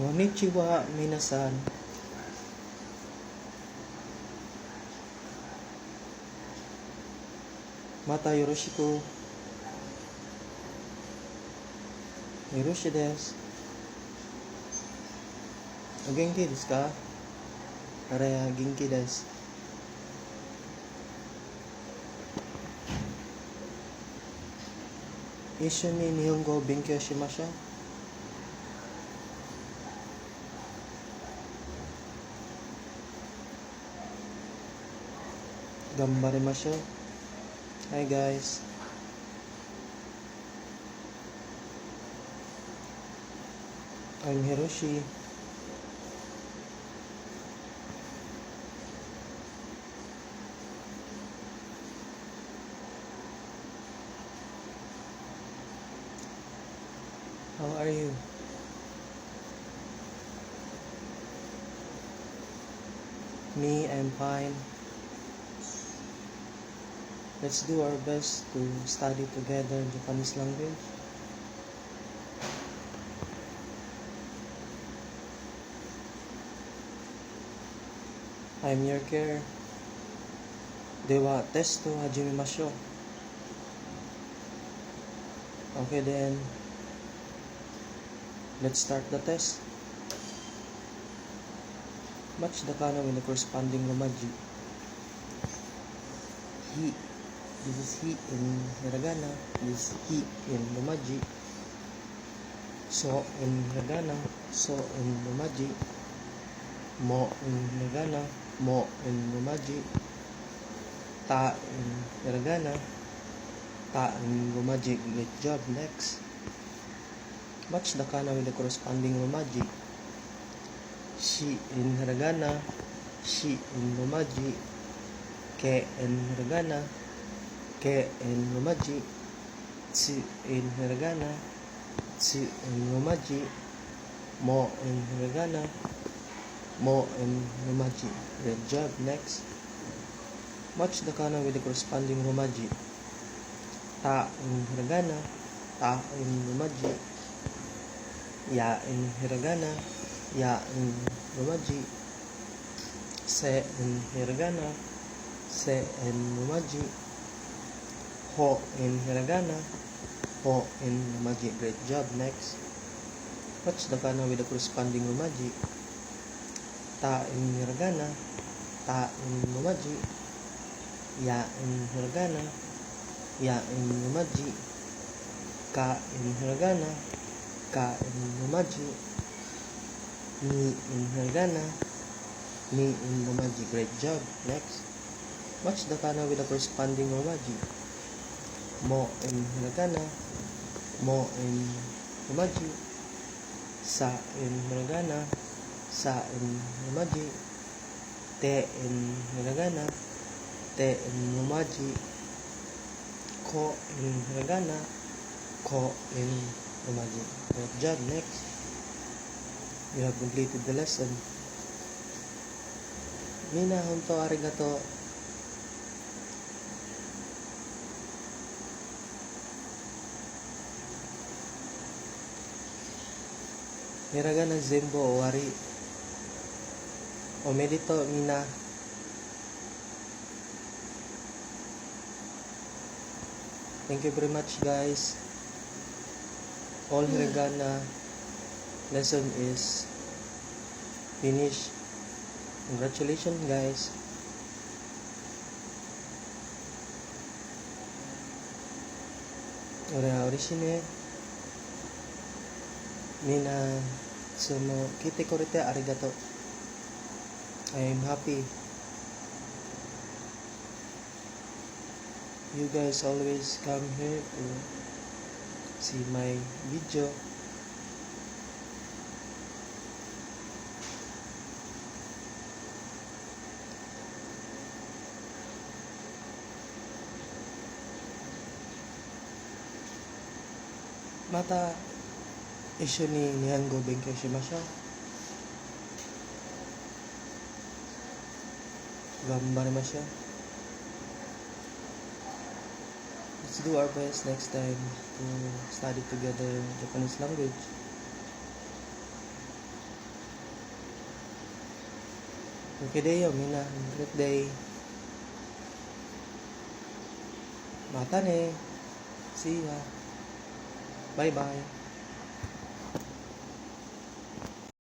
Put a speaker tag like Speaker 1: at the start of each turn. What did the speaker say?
Speaker 1: Konnichiwa, minasan. Mata yoroshiku. Yoroshi desu. O genki desu ka? Araya, genki desu. Issho ni Nihongo o benkyou shimashou. Ganbarimashou. Hi guys. I'm Hiroshi. How are you? Me, I'm fine. Let's do our best to study together Japanese language. I'm your care. Dewa, test to hajimemashou. Okay then. Let's start the test. Match the kana with the corresponding romaji. Hi. This is hi in hiragana. This is hi in romaji. So in hiragana. So in romaji. Mo in hiragana. Mo in romaji. Ta in hiragana. Ta in romaji. Good job. Next. Match the kana with the corresponding romaji. Shi in hiragana. Shi in romaji. Ke in hiragana. Ke in romaji. Tsu in hiragana. Tsu in romaji. Mo in hiragana. Mo in romaji. Good job. Next. Match the kana with the corresponding romaji. Ta in hiragana. Ta in romaji. Ya in hiragana. Ya in romaji. Se in hiragana. Se in romaji. Ho in hiragana. Ho in romaji. Great job. Next. Match the kana with the corresponding romaji. Ta in hiragana. Ta in romaji. Ya in hiragana. Ya in romaji. Ka in hiragana. Ka in romaji. Ni in hiragana. Ni in romaji. Great job. Next. Match the kana with the corresponding romaji. Mo in hiragana. Mo in romaji. Sa in hiragana. Sa in romaji. Te in hiragana. Te in romaji. Ko in hiragana. Ko in romaji. Good job. Next. You have completed the lesson. Mina honto arigato. Hiragana zenbu owari. Omedetou mina. Thank you very much guys. All hiragana lesson is finished. Congratulations guys. Orishine. Mina kite korete arigato. I am happy. You guys always come here to see my video. Mata issho ni Nihongo o benkyou shimashou. Ganbarimashou. Let's do our best next time to study together Japanese language. Okay day, Mina. Great day. Mata ne. See ya. Bye-bye.